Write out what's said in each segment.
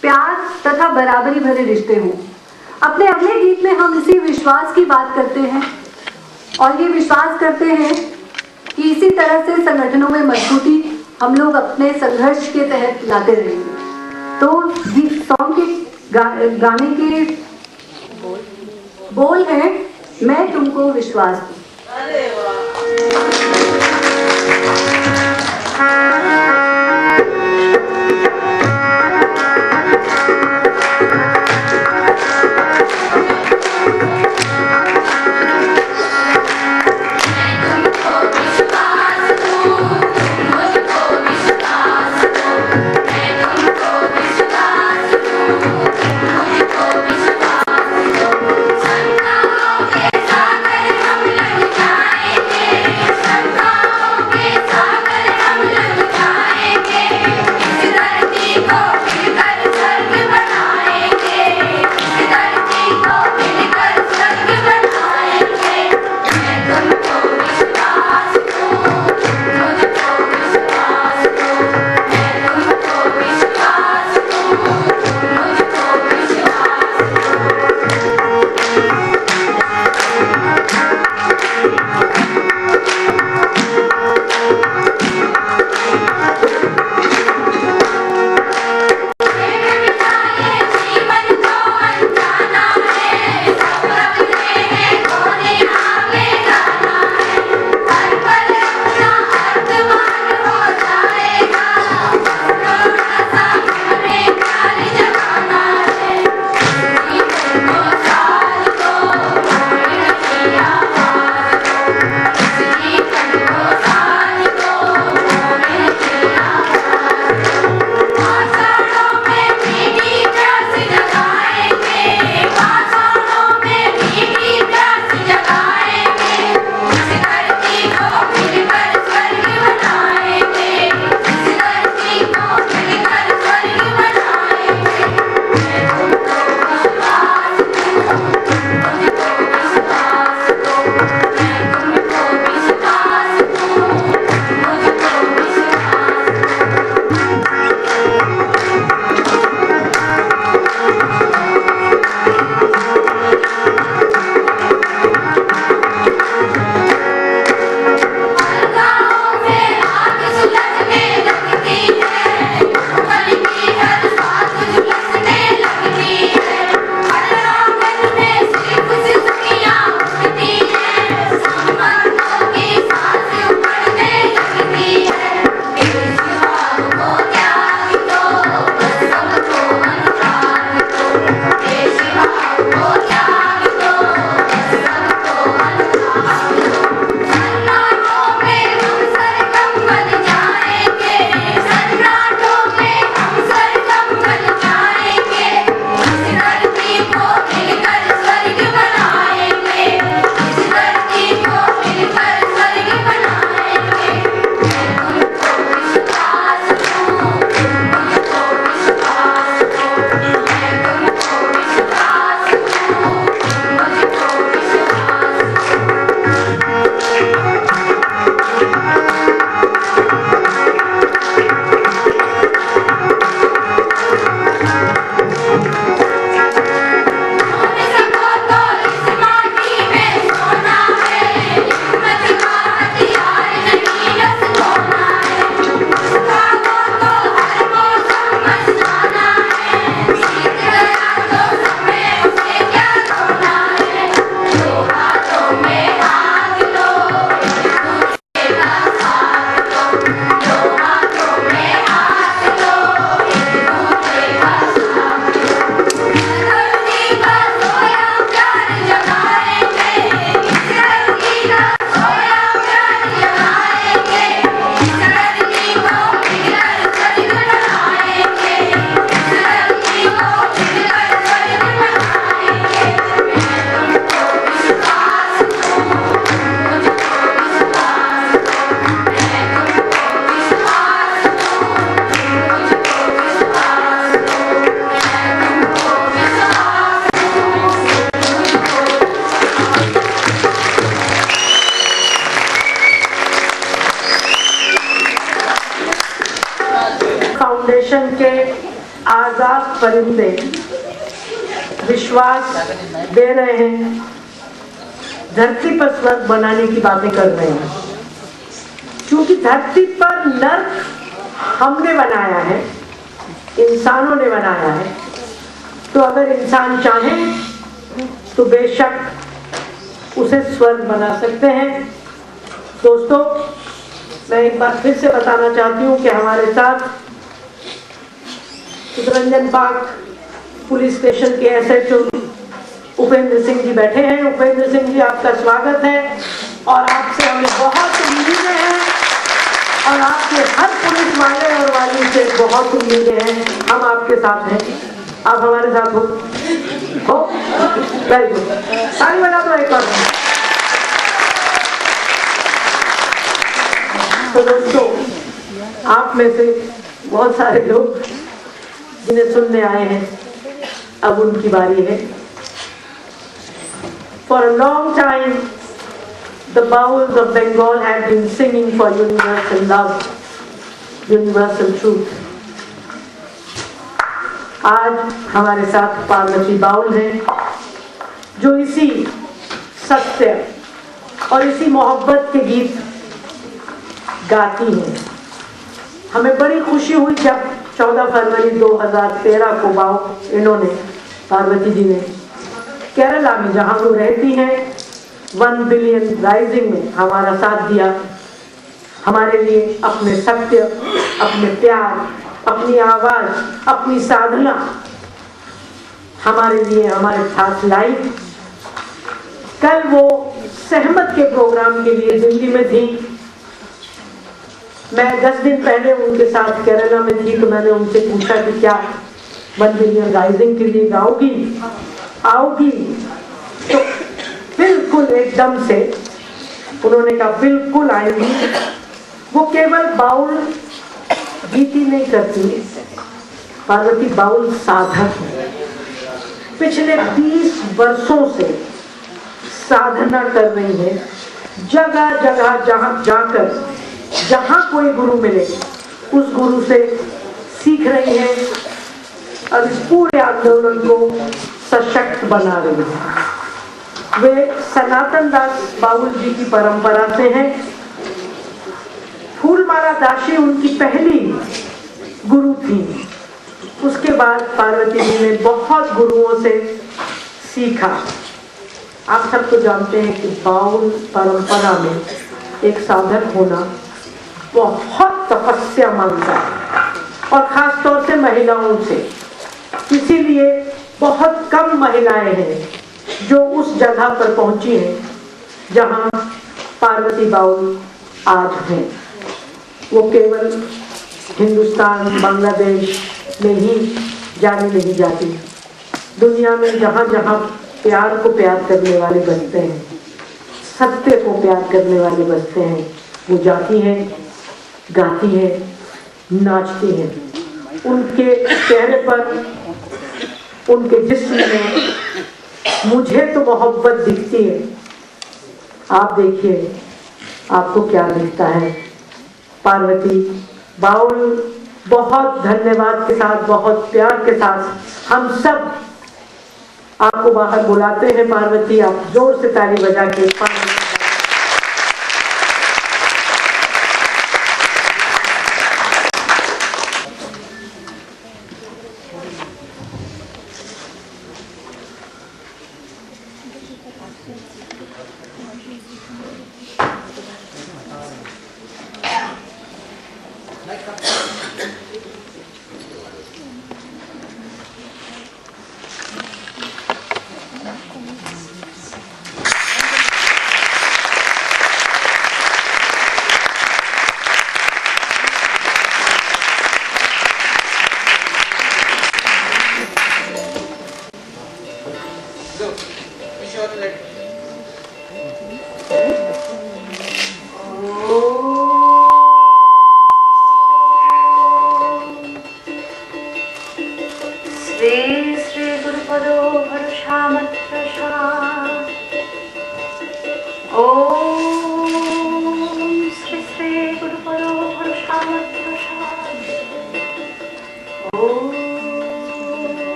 प्यार तथा बराबरी भरे रिश्ते हों। अपने अगले गीत में हम इसी विश्वास की बात करते हैं और ये विश्वास करते हैं कि इसी तरह से संगठनों में मजबूती हम लोग अपने संघर्ष के तहत लाते रहेंगे। तो गीत सॉन्ग के गाने के बोल हैं, मैं तुमको विश्वास दूं। सागर हम लग जाएंगे, आजाद परिंदे विश्वास दे रहे हैं, धरती पर स्वर्ग बनाने की बातें कर रहे हैं। क्योंकि धरती पर नर्क हमने बनाया है, इंसानों ने बनाया है। तो अगर इंसान चाहे तो बेशक उसे स्वर्ग बना सकते हैं। दोस्तों, मैं एक बार फिर से बताना चाहती हूँ कि हमारे साथ चितरंजन पार्क पुलिस स्टेशन के एसएचओ उपेंद्र सिंह जी बैठे हैं। उपेंद्र सिंह जी, आपका स्वागत है और आपसे हमें बहुत उम्मीदें हैं और आपके हर पुलिस वाले और वाली से बहुत उम्मीदें हैं। हम आपके साथ हैं, आप हमारे साथ हो। वेरी गुड, ताली बजा दो एक बार। तो दोस्तों, आप में से बहुत सारे लोग जिन्हें सुनने आए हैं, अब उनकी बारी है। For a long time, the bowels of Bengal have been singing for universal love, universal truth. आज हमारे साथ पार्वती बाउल हैं, जो इसी सत्य और इसी मोहब्बत के गीत गाती हैं। हमें बड़ी खुशी हुई जब 14 फरवरी 2013 को इन्होंने, पार्वती जी ने, केरला में जहां वो रहती हैं, 1 बिलियन राइजिंग में हमारा साथ दिया। हमारे लिए अपने सत्य, अपने प्यार, अपनी आवाज, अपनी साधना हमारे लिए हमारे साथ लाई। कल वो सहमत के प्रोग्राम के लिए दिल्ली में थी। मैं 10 दिन पहले उनके साथ केरला में थी, तो मैंने उनसे पूछा कि क्या 1 बिलियन राइजिंग के लिए आओगी? तो बिल्कुल एकदम से उन्होंने कहा बिल्कुल आएंगी। वो केवल बाउल गीती नहीं करती, पार्वती बाउल साधक है। पिछले 20 वर्षों से साधना कर रही है, जगह जगह जहां कोई गुरु मिले उस गुरु से सीख रही है और इस पूरे आंदोलन को सशक्त बना रही है। वे सनातन दास बाउल जी की परंपरा से हैं। फूलमाला दासी उनकी पहली गुरु थी। उसके बाद पार्वती जी ने बहुत गुरुओं से सीखा। आप सब तो जानते हैं कि बाउल परंपरा में एक साधक होना बहुत तपस्या मांगता है, और खास तौर से महिलाओं से। इसीलिए बहुत कम महिलाएं हैं जो उस जगह पर पहुंची हैं जहां पार्वती बाउल आज हैं। वो केवल हिंदुस्तान, बांग्लादेश में ही जानी नहीं जाती। दुनिया में जहां जहां प्यार को प्यार करने वाले बसते हैं, सत्य को प्यार करने वाले बसते हैं, वो जाती हैं, गाती हैं, नाचती हैं। उनके चेहरे पर, उनके जिस्म में मुझे तो मोहब्बत दिखती है। आप देखिए आपको क्या दिखता है। पार्वती बाउल बहुत धन्यवाद के साथ, बहुत प्यार के साथ हम सब आपको बाहर बुलाते हैं। पार्वती, आप जोर से ताली बजा के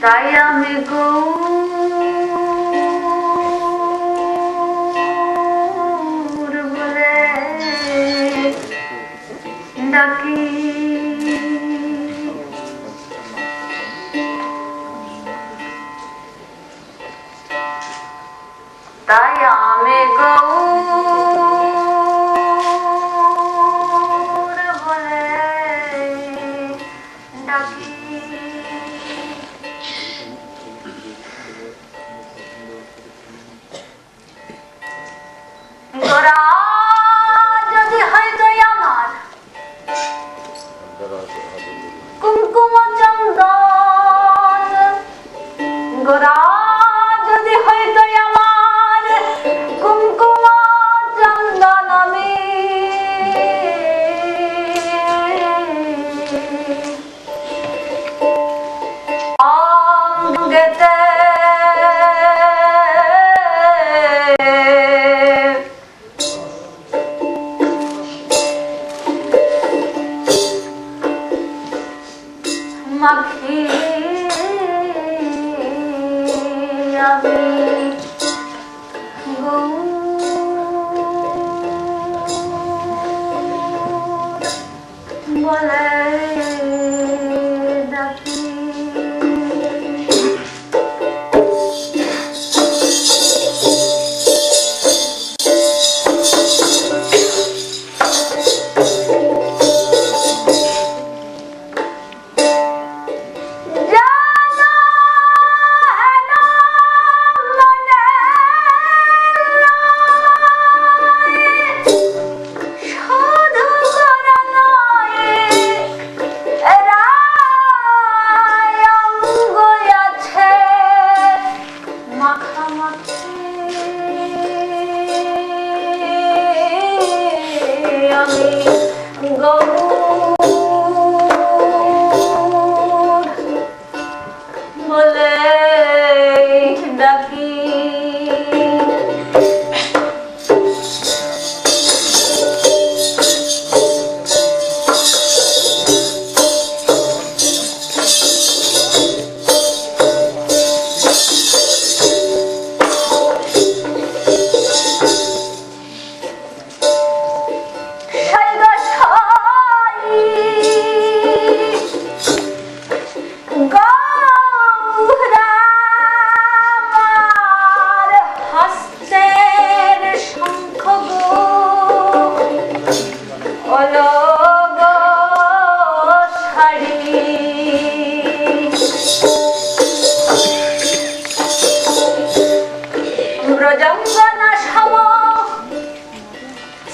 তাই আমি গৌর বলে ডাকি, তাই আমি গৌর বলে ডাকি। গোরা যদি হয়তো আমার কুমকুম চন্দন, গোরা যদি হয়তো আমার কুমকুম চন্দন, আমি অঙ্গেতে মাখি আমি বলে ডাকি।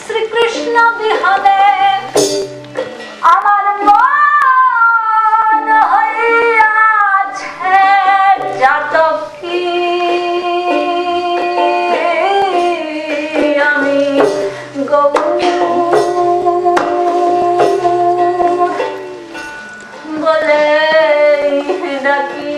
শ্রীকৃষ্ণ বিহানে আমার মন হইয়াছে জাতকী, আমি গৌর বলে ডাকি।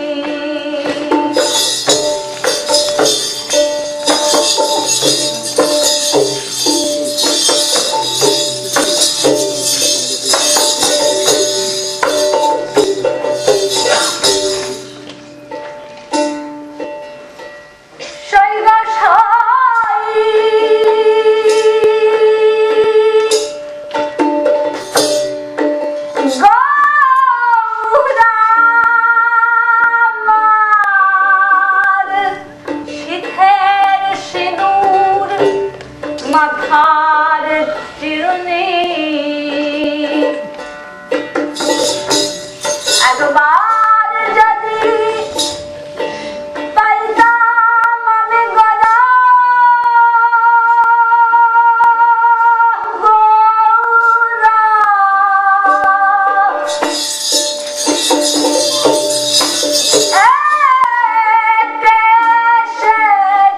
মাথার চিরুনি একবার যদি পাইতাম আমি গলা গোরা,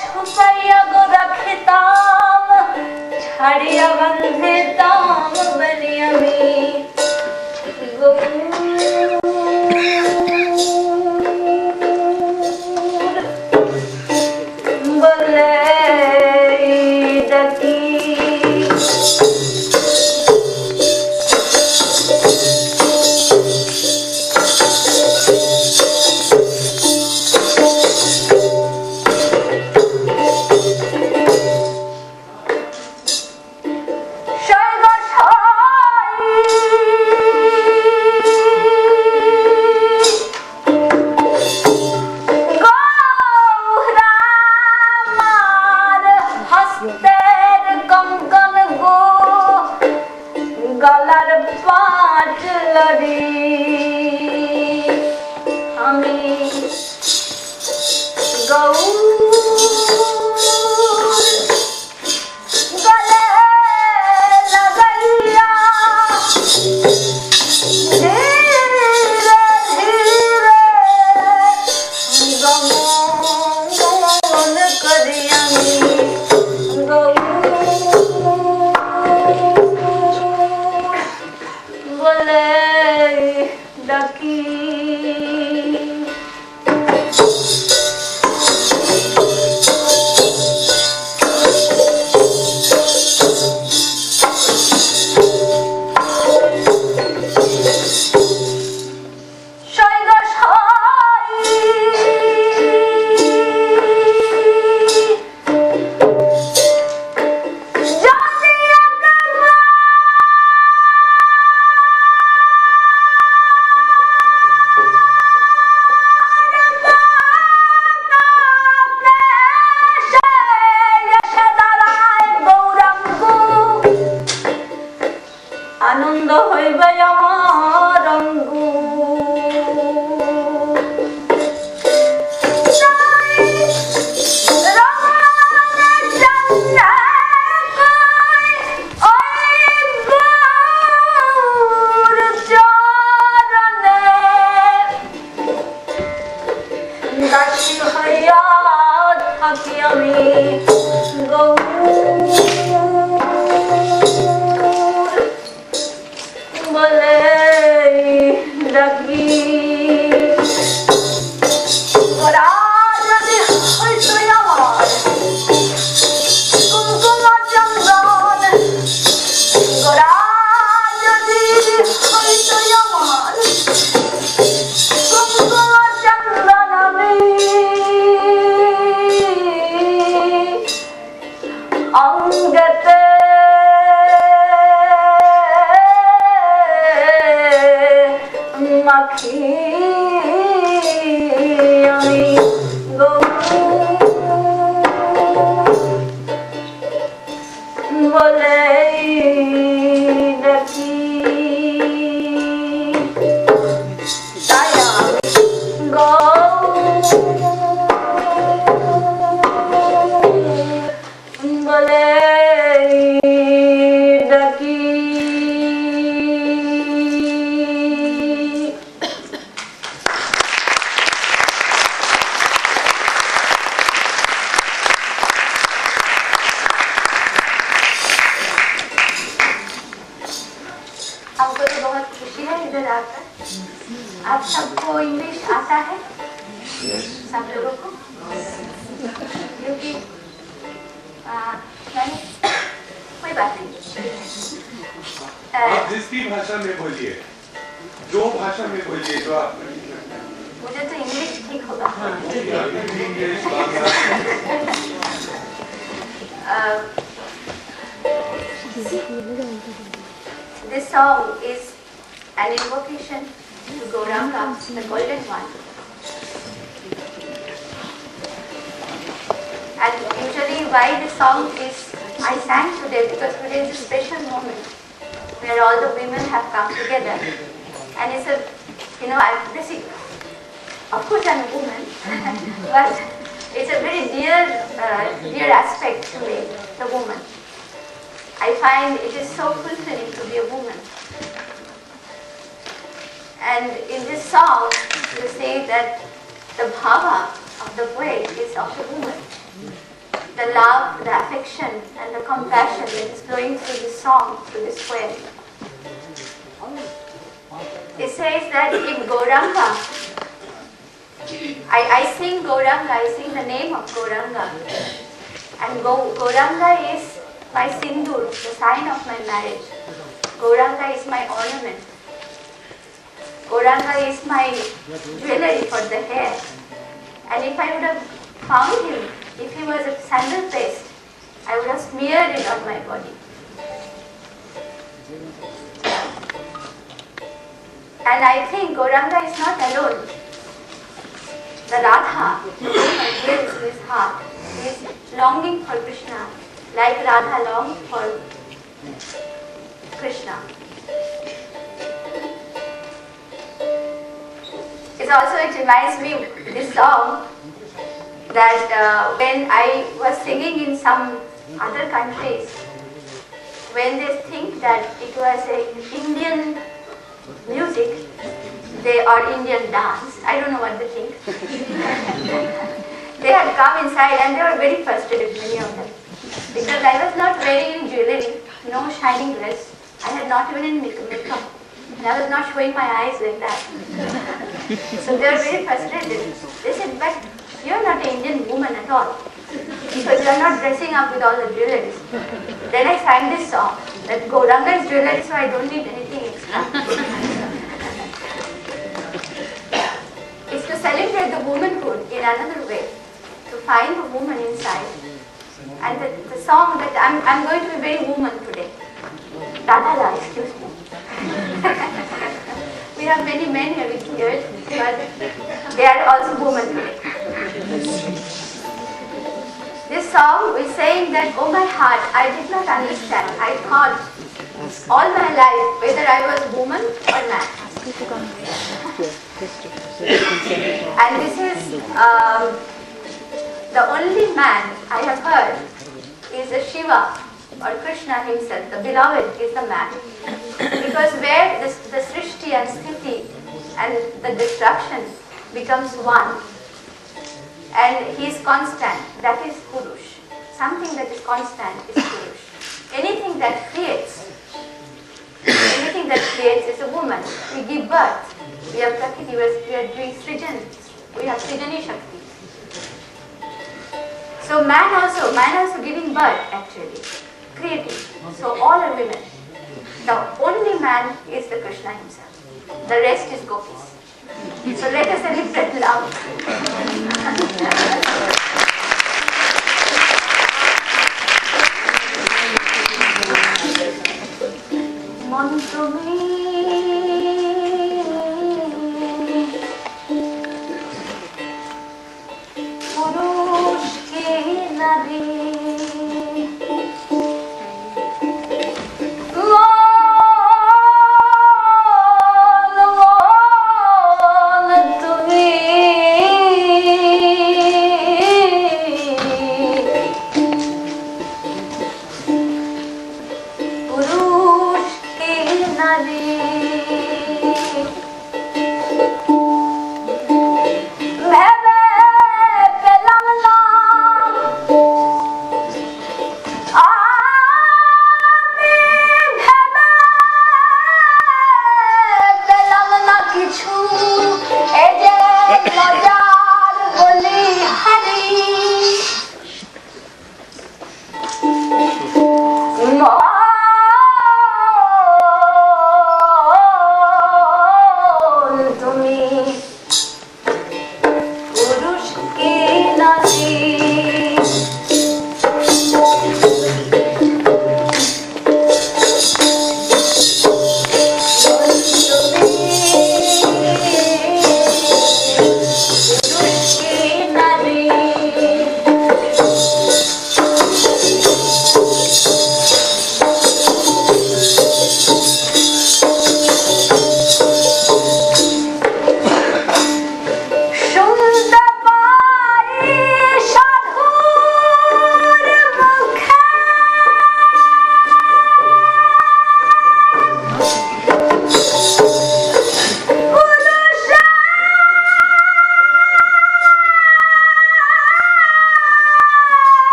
ছুপাইয়া গো রাখিতাম হস্তের কঙ্কন গো গলার পাঁচ লড়ি আমি গলে লাগাইয়া ধীরে ধীরে গমন করি আমি বলে ডাকি আনন্দ হইবে আমার অঙ্গু দাসী হইয়া থাকি আমি বলে ডাকি ওরা যদি হইতো আমার কুমকুম চন্দন ওরা যদি হইতো আমার কুমকুম চন্দন আমি অঙ্গতে মাখি আমি বলে ডাকি তাই আমি বলে ডাকি हमको तो बहुत खुशी है इधर आकर। आप सबको इंग्लिश आता है? सब लोगों को? क्योंकि मैंने कोई बात नहीं। आप जिसकी भाषा में बोलिए, जो भाषा में बोलिए, जो आप मुझे तो इंग्लिश ठीक होगा। English This song is an invocation to Gauranga, the Golden One. And usually why this song is I sang today because today is a special moment where all the women have come together. And it's a, I'm basically, of course I'm a woman, but it's a very dear aspect to me, the woman. I find it is so fulfilling to be a woman. And in this song, you say that the bhava of the poet is of the woman. The love, the affection, and the compassion that is flowing through this song, through this poem. It says that in Gauranga, I sing Gauranga, I sing the name of Gauranga. And Gauranga is my sindoor, the sign of my marriage. Gauranga is my ornament. Gauranga is my jewelry for the hair. And if I would have found him, if he was a sandal paste, I would have smeared it on my body. And I think Gauranga is not alone. The Radha, who gives his heart, is longing for Krishna. like Radha longed for Krishna. It reminds me this song that when I was singing in some other countries, when they think that it was a Indian music, or Indian dance, I don't know what they think. They had come inside and they were very frustrated, many of them, because I was not wearing any jewelry, no shining dress. I had not even any makeup, and I was not showing my eyes like that. So they were very frustrated. They said, but you are not an Indian woman at all, because you are not dressing up with all the jewelry. Then I sang this song, that Gauranga is jewelry, so I don't need anything extra. It's to celebrate the womanhood in another way, to find the woman inside. And the song that I'm going to be very woman today. Radhala, excuse me. We have many men here, but they are also women today. This song is saying that, oh my heart, I did not understand. I thought all my life whether I was woman or man. And this is the only man I have heard is a Shiva or Krishna himself. The beloved is the man. Because where the Srishti and Sthiti and the destruction becomes one, and he is constant, that is Purush. Something that is constant is Purush. Anything that creates is a woman. We give birth. We have Prakriti, we are doing Srijan. We have Srijani Shakti. So man also giving birth actually, creating. So all are women. The only man is the Krishna himself. The rest is gopis. So let us celebrate love. मन पुरुष के नारी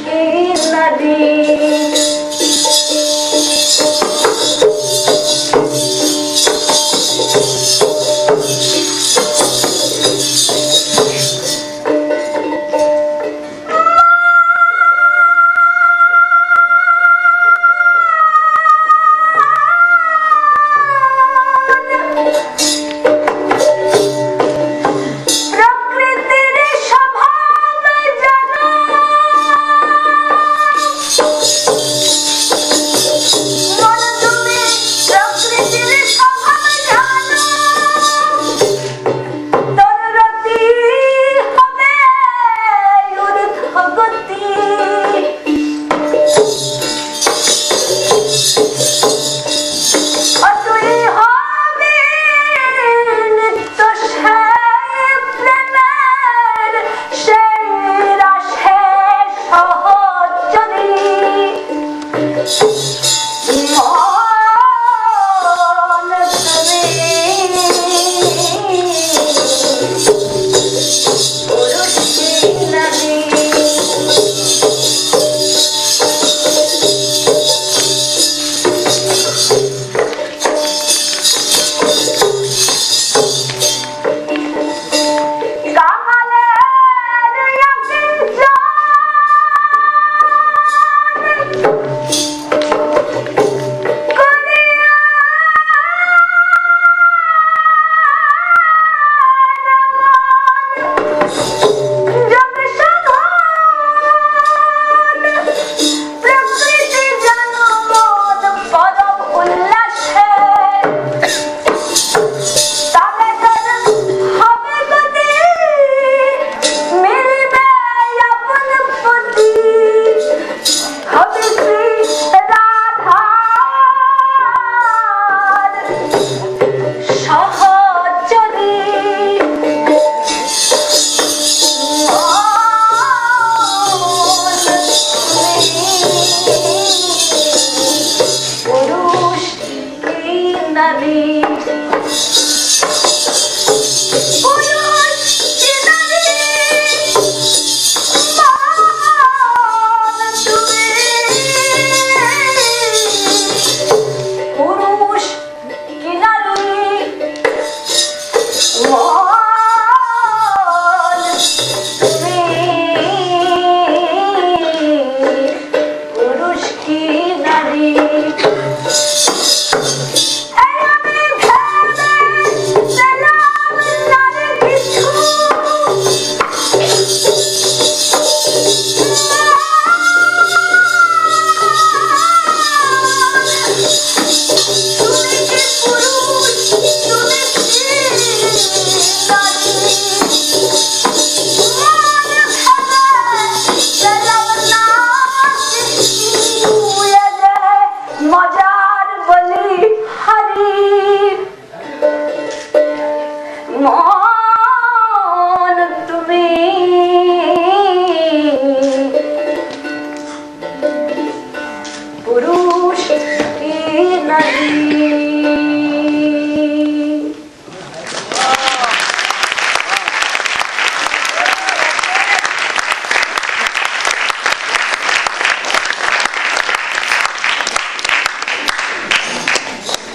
की नदी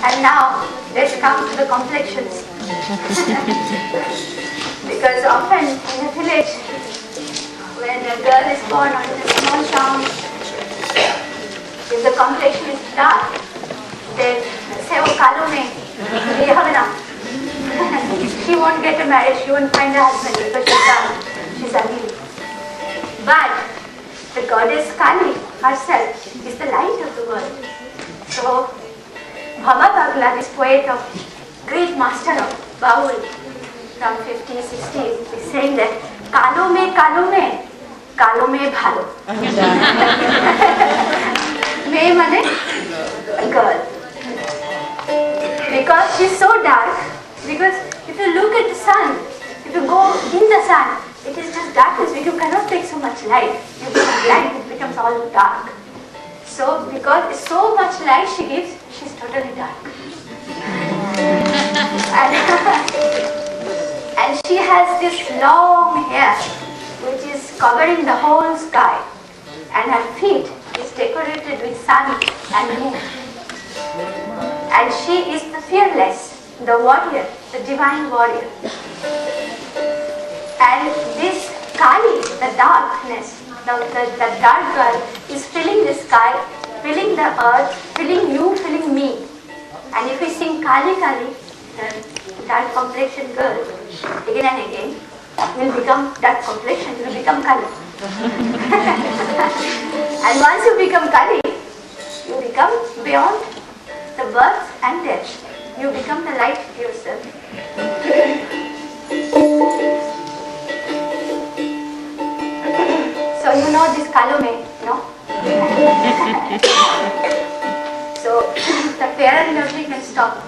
And now, let's come to the complexions. Because often in a village, when a girl is born or in a small town, if the complexion is dark, then say, oh, Kalu mein, ye habe na. She won't get a marriage, she won't find a husband because she's dark, she's ugly. But the goddess Kali herself is the light of the world. So, Bhama Bagla, this poet of great master of Baul from 50s, 60s, is saying that Kalu mein bhalo. May mane a girl. Because she's so dark, because if you look at the sun, if you go in the sun, it is just darkness, you cannot take so much light. You become blind, it becomes all dark. So, because so much light she gives, she's totally dark. And she has this long hair, which is covering the whole sky. and her feet is decorated with sun and moon. And she is the fearless, the warrior, the divine warrior. And this Kali, the darkness, the dark girl is filling the sky, filling the earth, filling you, filling me. And if we sing Kali Kali, the dark complexion girl, again and again, will become dark complexion, will become Kali. And once you become Kali, you become beyond the birth and death. You become the light yourself. So you know this Kalome, no? So the fair and lovely can stop.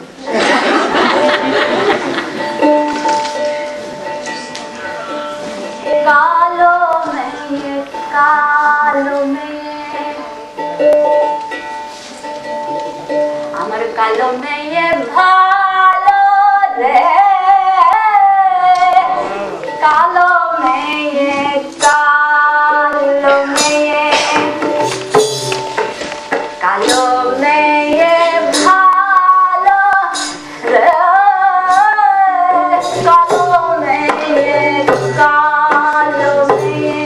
Kalome, Amar Kalome ye bhalo re, Kalome ye Kalome ye bhalo re, Kalome ye Kalome ye.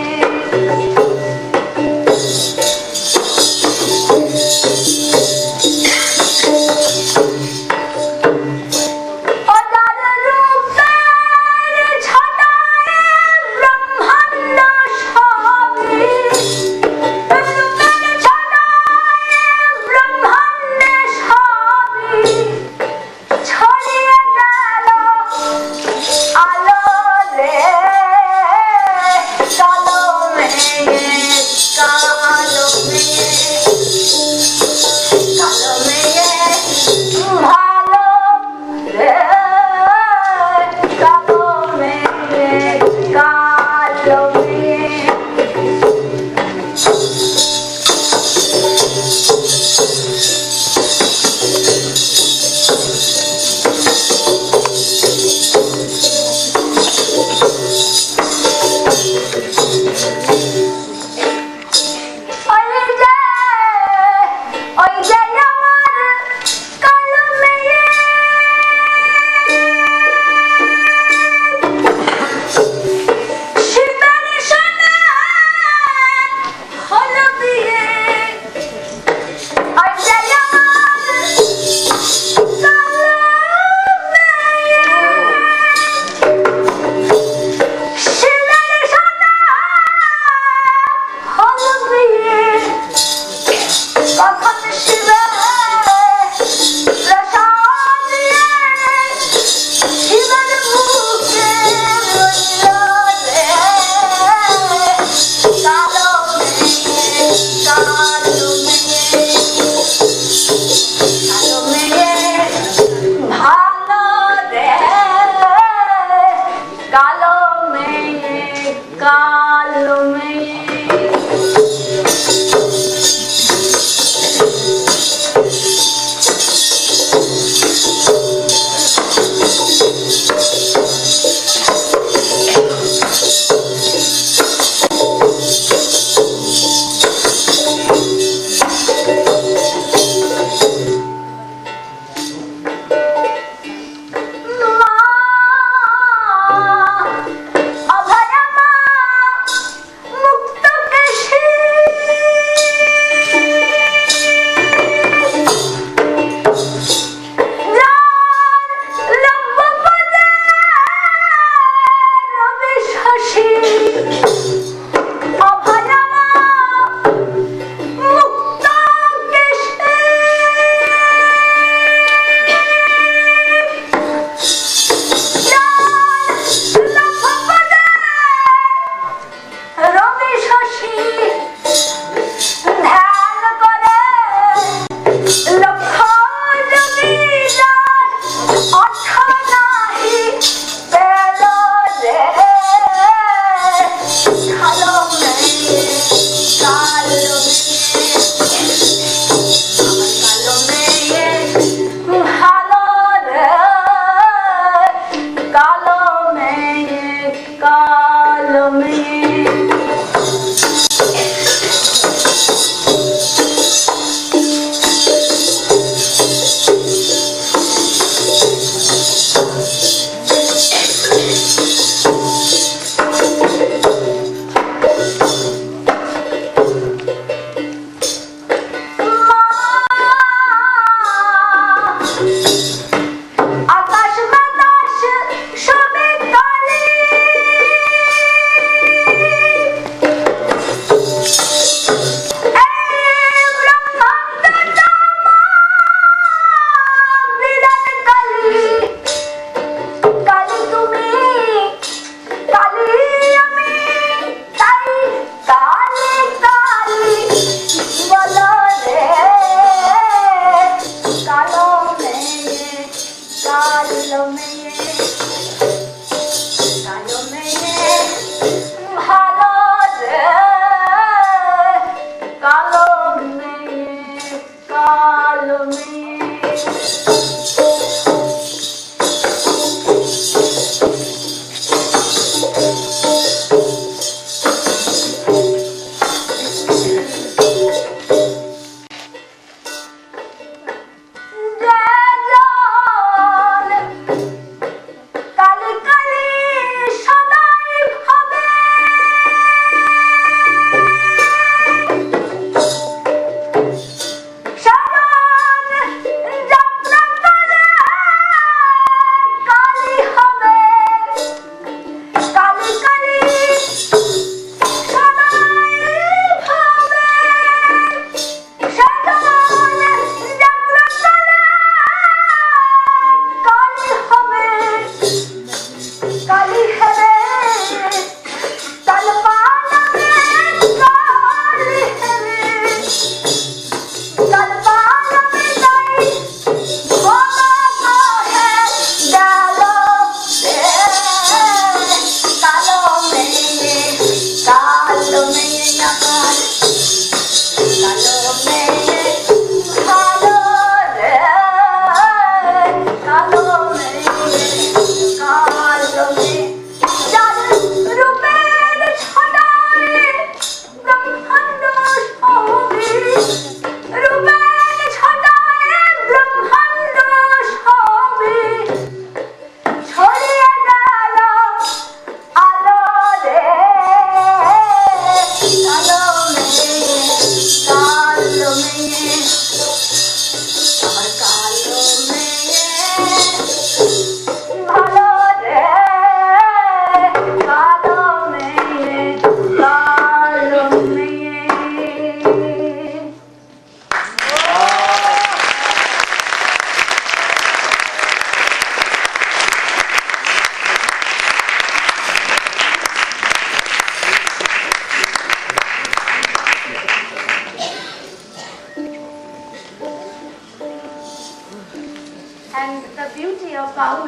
And the beauty of Baul,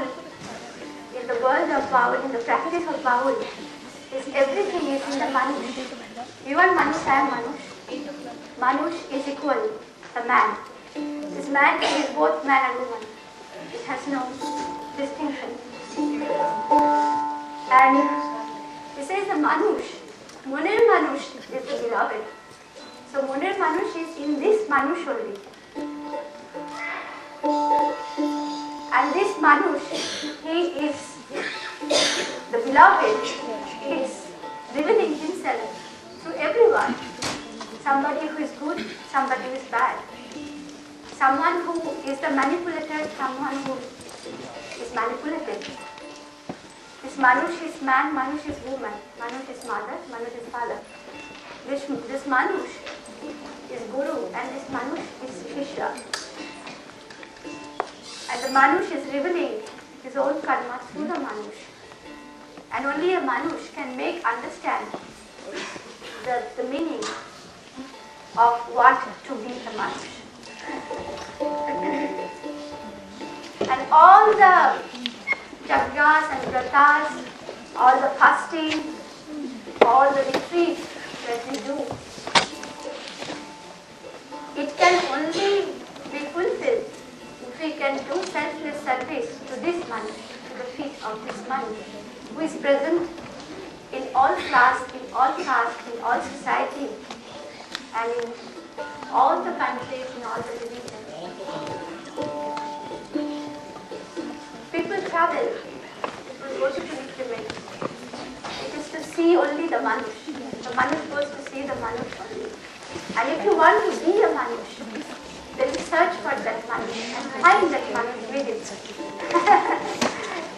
in the world of Baul, in the practice of Baul, is everything is in the Manush. You are Manush, I am Manush. Manush is equal, a man. This man is both man and woman. It has no distinction. And he says the Manush, Munir Manush is the beloved. So Munir Manush is in this Manush only. And this Manush, he is the beloved, is revealing himself to everyone. Somebody who is good, somebody who is bad. Someone who is the manipulator, someone who is manipulated. This Manush is man, Manush is woman, Manush is mother, Manush is father. This Manush is Guru and this Manush is Shishya. And the Manush is revealing his own karma through the Manush. And only a Manush can understand the meaning of what to be a Manush. And all the yajnas and vratas, all the fasting, all the retreats that we do, it can only be fulfilled if we can do selfless service to this Manush, to the feet of this Manush, who is present in all class, in all caste, in all society, and in all the countries, in all the religions. People travel, people go to pilgrimage. It is to see only the Manush. The Manush goes to see the Manush only. And if you want to be a Manush, then search for that Manush and find that Manush within.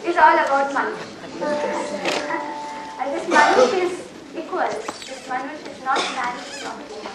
It's all about Manush. And this Manush is equal. This Manush is not man, it's not woman.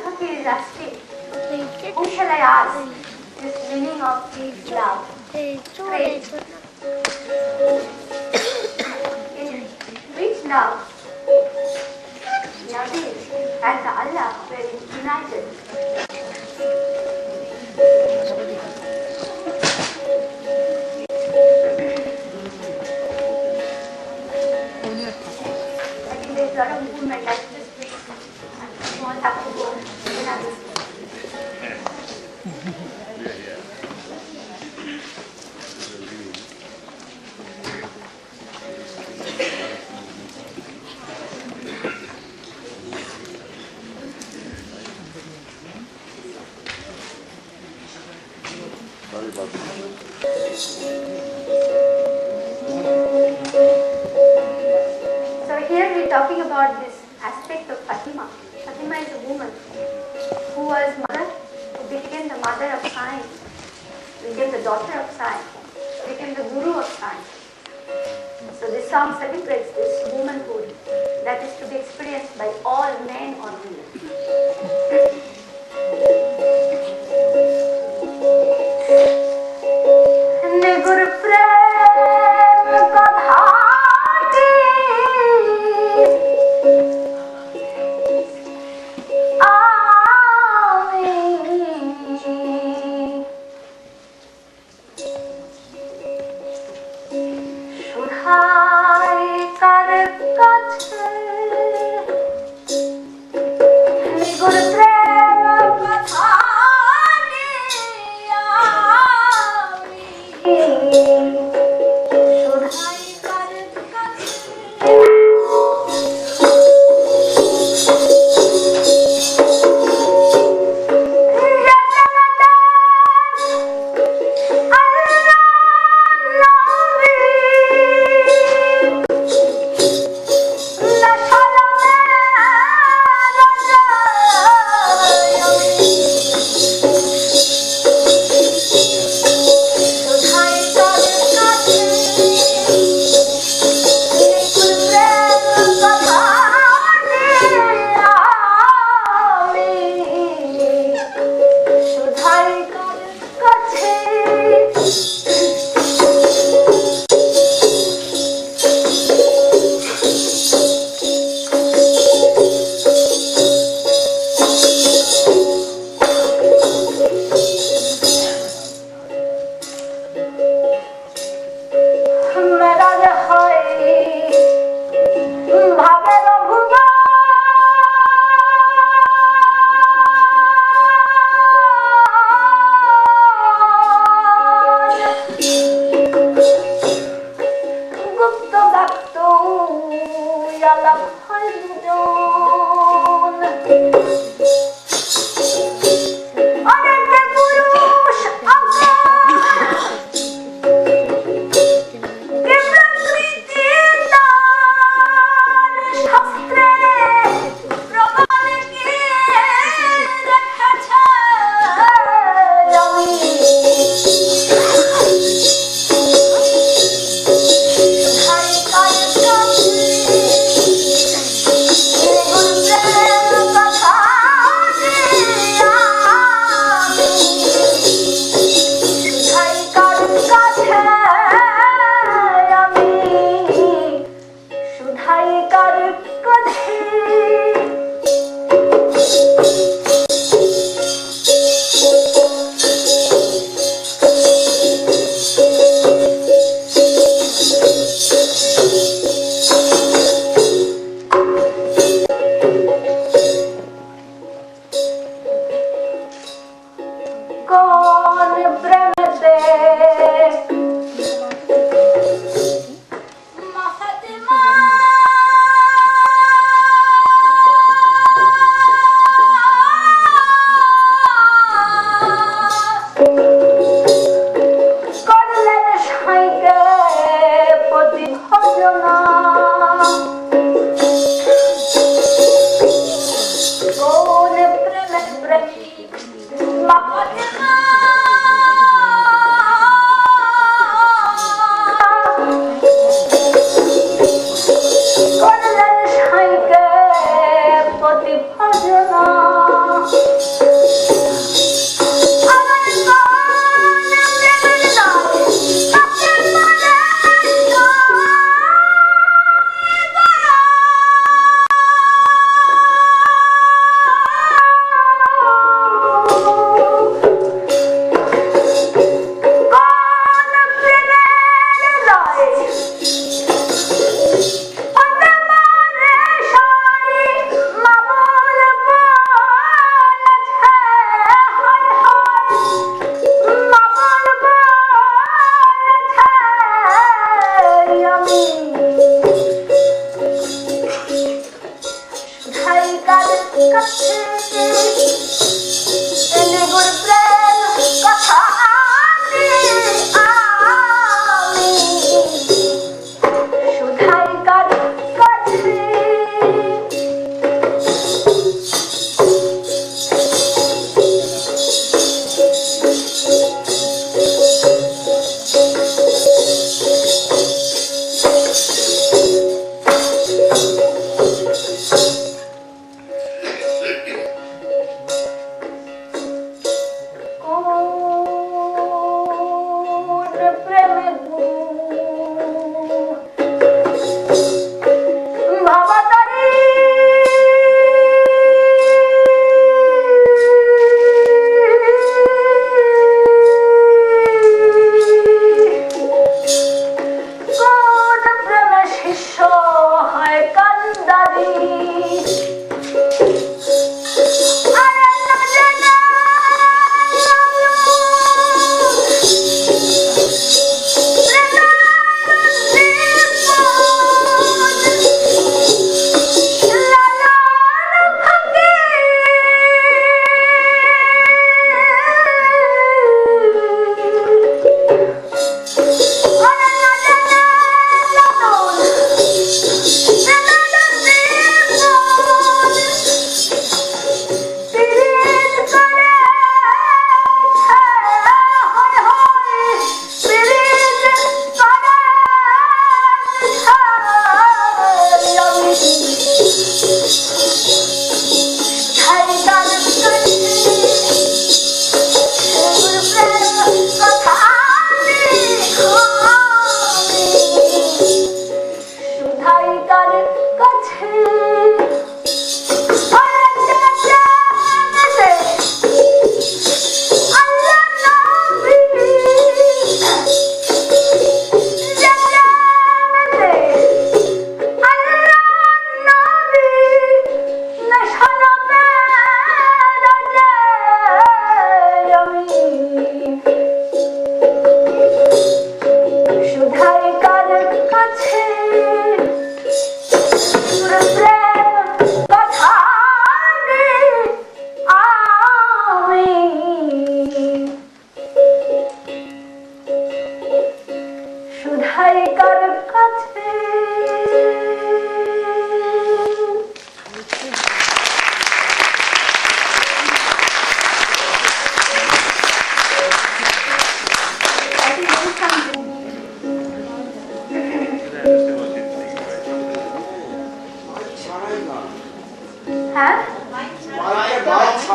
Madhaki is asking, who shall I ask this meaning of love? Praise. In which love Nabi and the Allah were united? I think there's a lot of movement. I should just wait. Small have to go. Then I will- So here we're talking about this aspect of Fatima. Fatima is a woman who was mother, who became the mother of science, became the daughter of science, became the guru of science. So this song celebrates this womanhood that is to be experienced by all men or women. गुरु प्रेम का भाटी आवे सुधाई कर कछ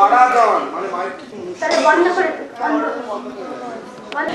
পাড়া গান মানে mic তাহলে বন্ধ করে বন্ধ